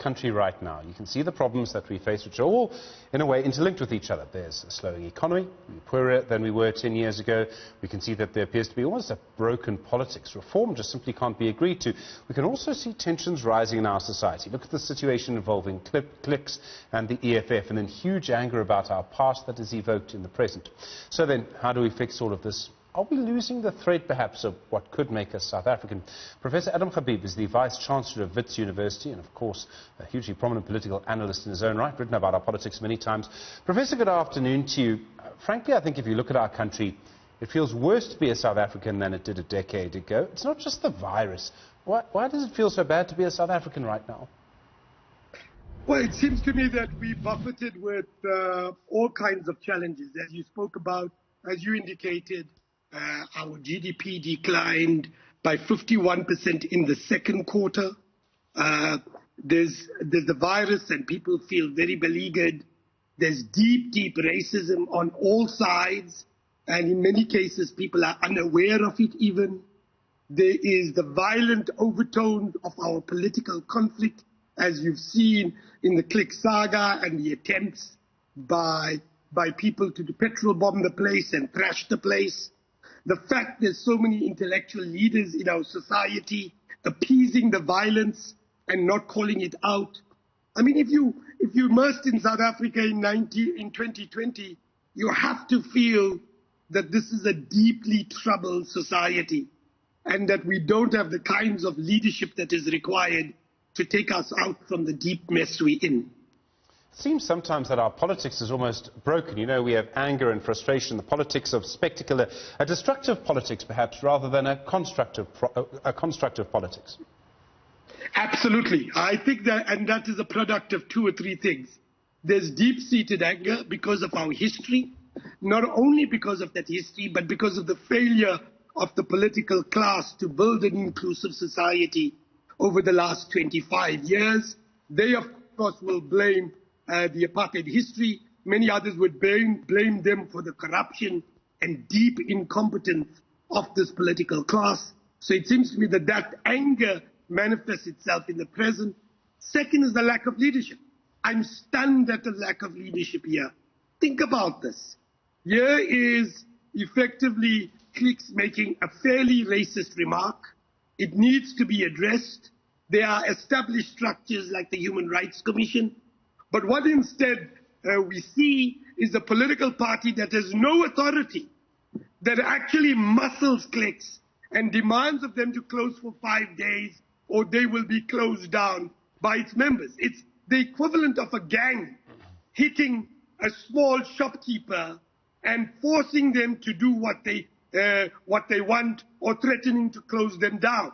country right now, you can see the problems that we face, which are all, in a way, interlinked with each other. There's a slowing economy, we're poorer than we were 10 years ago. We can see that there appears to be almost a broken politics. Reform just simply can't be agreed to. We can also see tensions rising in our society. Look at the situation involving Clicks and the EFF, and then huge anger about our past that is evoked in the present. So then, how do we fix all of this? Are we losing the thread, perhaps, of what could make us South African? Professor Habib is the Vice-Chancellor of Wits University and, of course, a hugely prominent political analyst in his own right, written about our politics many times. Professor, good afternoon to you. Frankly, I think if you look at our country, it feels worse to be a South African than it did a decade ago. It's not just the virus. Why does it feel so bad to be a South African right now? Well, it seems to me that we're buffeted with all kinds of challenges, as you spoke about, as you indicated. Our GDP declined by 51% in the second quarter. There's the virus and people feel very beleaguered. There's deep racism on all sides. And in many cases, people are unaware of it even. There is the violent overtone of our political conflict, as you've seen in the Clicks saga and the attempts by people to petrol bomb the place and trash the place. The fact there's so many intellectual leaders in our society appeasing the violence and not calling it out. I mean, if you immersed in South Africa in 2020, you have to feel that this is a deeply troubled society and that we don't have the kinds of leadership that is required to take us out from the deep mess we're in. It seems sometimes that our politics is almost broken. You know, we have anger and frustration, the politics of spectacle, a destructive politics perhaps, rather than a constructive politics. Absolutely. I think that, and that is a product of two or three things. There's deep-seated anger because of our history, not only because of that history, but because of the failure of the political class to build an inclusive society over the last 25 years. They, of course, will blame the apartheid history. Many others would blame them for the corruption and deep incompetence of this political class. So it seems to me that that anger manifests itself in the present. Second is the lack of leadership. I'm stunned at the lack of leadership here. Think about this. Here is effectively Clicks making a fairly racist remark. It needs to be addressed. There are established structures like the Human Rights Commission. But what instead we see is a political party that has no authority, that actually muscles Clicks and demands of them to close for 5 days or they will be closed down by its members. It's the equivalent of a gang hitting a small shopkeeper and forcing them to do what they want or threatening to close them down.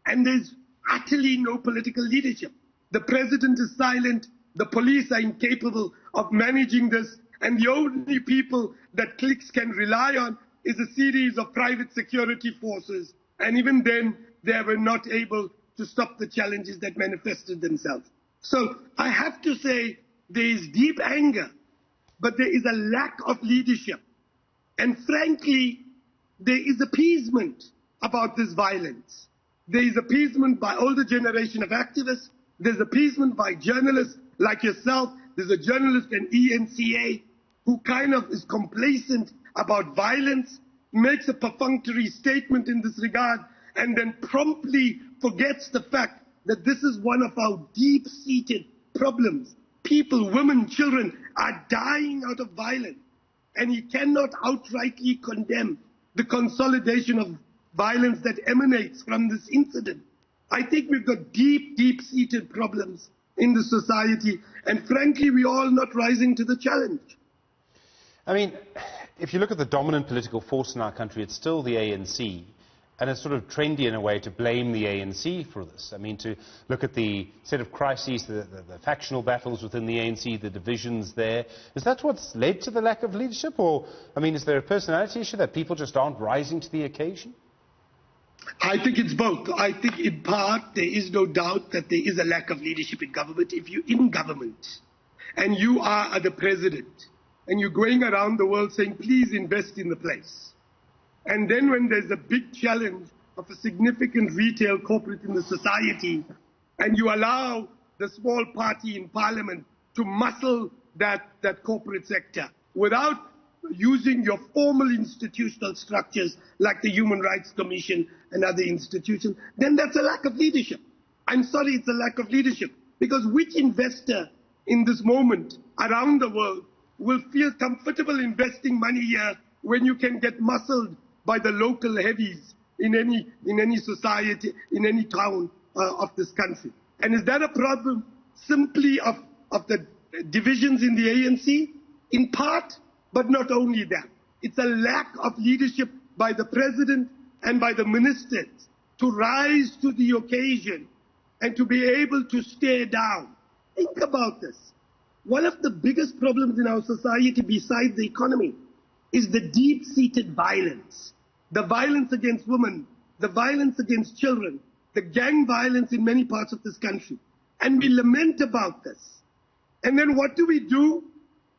And there's utterly no political leadership. The president is silent. The police are incapable of managing this. And the only people that Clicks can rely on is a series of private security forces. And even then, they were not able to stop the challenges that manifested themselves. So I have to say there is deep anger, but there is a lack of leadership. And frankly, there is appeasement about this violence. There is appeasement by older generation of activists. There's appeasement by journalists like yourself. There's a journalist in ENCA who kind of is complacent about violence, makes a perfunctory statement in this regard, and then promptly forgets the fact that this is one of our deep-seated problems. People, women, children are dying out of violence, and he cannot outrightly condemn the consolidation of violence that emanates from this incident. I think we've got deep-seated problems in the society, and frankly, we're all not rising to the challenge. I mean, if you look at the dominant political force in our country, it's still the ANC. And it's sort of trendy in a way to blame the ANC for this. I mean, to look at the set of crises, the factional battles within the ANC, the divisions there. Is that what's led to the lack of leadership? Or, I mean, is there a personality issue that people just aren't rising to the occasion? I think it's both. I think in part there is no doubt that there is a lack of leadership in government. If you're in government and you are the president and you're going around the world saying, please invest in the place. And then when there's a big challenge of a significant retail corporate in the society and you allow the small party in parliament to muscle that corporate sector without using your formal institutional structures like the Human Rights Commission and other institutions, then that's a lack of leadership. I'm sorry, it's a lack of leadership. Because which investor in this moment around the world will feel comfortable investing money here when you can get muscled by the local heavies in any society, in any town of this country? And is that a problem simply of the divisions in the ANC? In part, but not only that. It's a lack of leadership by the president and by the ministers to rise to the occasion and to be able to stare down. Think about this. One of the biggest problems in our society besides the economy is the deep-seated violence. The violence against women, the violence against children, the gang violence in many parts of this country. And we lament about this. And then what do?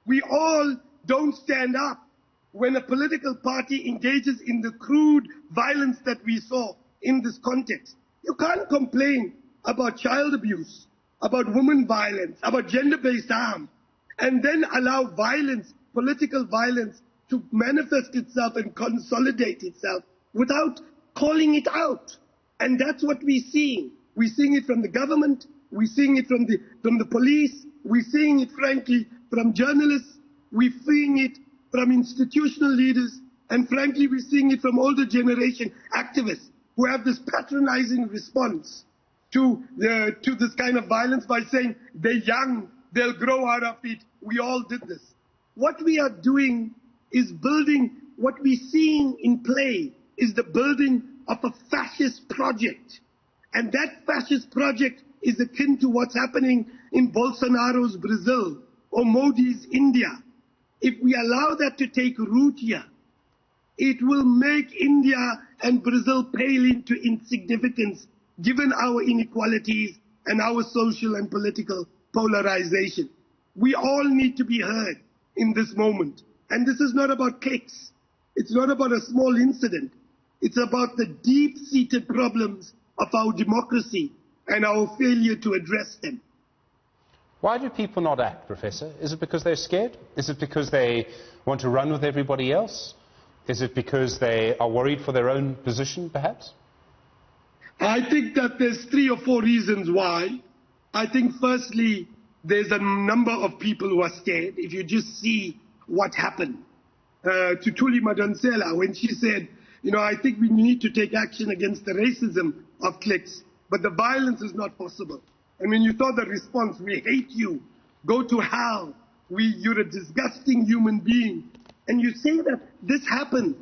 We all don't stand up when a political party engages in the crude violence that we saw in this context. You can't complain about child abuse, about women violence, about gender-based harm, and then allow violence, political violence, to manifest itself and consolidate itself without calling it out. And that's what we're seeing. We're seeing it from the government, we're seeing it from the police, we're seeing it, frankly, from journalists, we're seeing it from institutional leaders, and frankly, we're seeing it from older generation activists who have this patronizing response to this kind of violence by saying they're young, they'll grow out of it, we all did this. What we are doing is building, what we're seeing in play is the building of a fascist project. And that fascist project is akin to what's happening in Bolsonaro's Brazil or Modi's India. If we allow that to take root here, it will make India and Brazil pale into insignificance given our inequalities and our social and political polarization. We all need to be heard in this moment. And this is not about clicks. It's not about a small incident. It's about the deep-seated problems of our democracy and our failure to address them. Why do people not act, Professor? Is it because they're scared? Is it because they want to run with everybody else? Is it because they are worried for their own position, perhaps? I think that there's 3 or 4 reasons why. I think, firstly, there's a number of people who are scared. If you just see what happened to Thuli Madonsela when she said, I think we need to take action against the racism of clicks, but the violence is not possible. And when you saw the response, we hate you, go to hell, you're a disgusting human being. And you say that this happened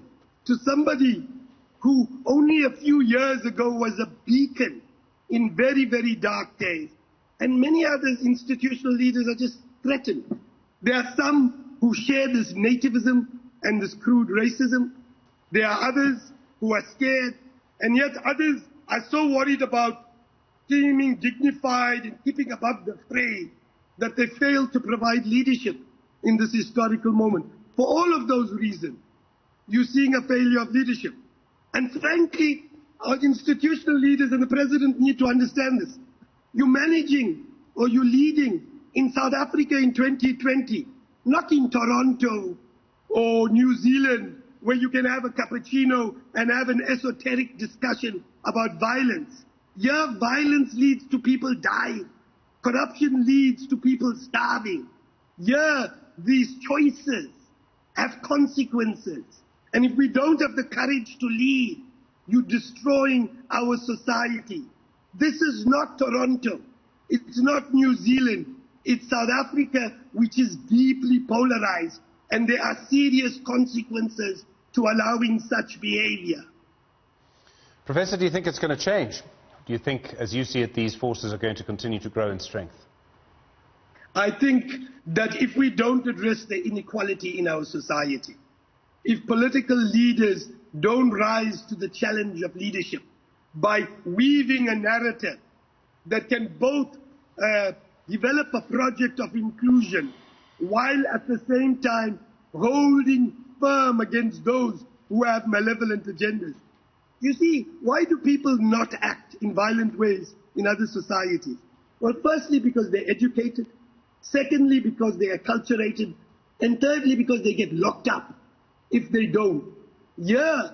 to somebody who only a few years ago was a beacon in very, very dark days. And many other institutional leaders are just threatened. There are some who share this nativism and this crude racism. There are others who are scared, and yet others are so worried about seeming dignified and keeping above the fray that they fail to provide leadership in this historical moment. For all of those reasons, you're seeing a failure of leadership. And frankly, our institutional leaders and the president need to understand this. You're managing or you're leading in South Africa in 2020, not in Toronto or New Zealand, where you can have a cappuccino and have an esoteric discussion about violence. Here, violence leads to people dying. Corruption leads to people starving. Here, these choices have consequences. And if we don't have the courage to lead, you're destroying our society. This is not Toronto. It's not New Zealand. It's South Africa, which is deeply polarized. And there are serious consequences to allowing such behavior. Professor, do you think it's going to change? Do you think, as you see it, these forces are going to continue to grow in strength? I think that if we don't address the inequality in our society, if political leaders don't rise to the challenge of leadership by weaving a narrative that can both develop a project of inclusion while at the same time holding firm against those who have malevolent agendas. You see, why do people not act in violent ways in other societies? Well, firstly, because they're educated. Secondly, because they are acculturated. And thirdly, because they get locked up if they don't. Yeah,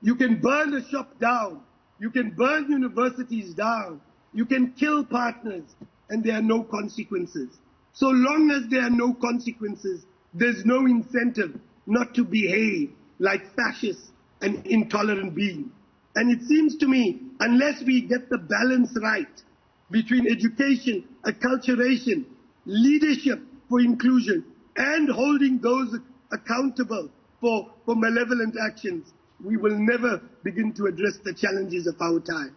you can burn a shop down. You can burn universities down. You can kill partners, and there are no consequences. So long as there are no consequences, there's no incentive not to behave like fascists and intolerant beings. And it seems to me, unless we get the balance right between education, acculturation, leadership for inclusion, and holding those accountable for malevolent actions, we will never begin to address the challenges of our time.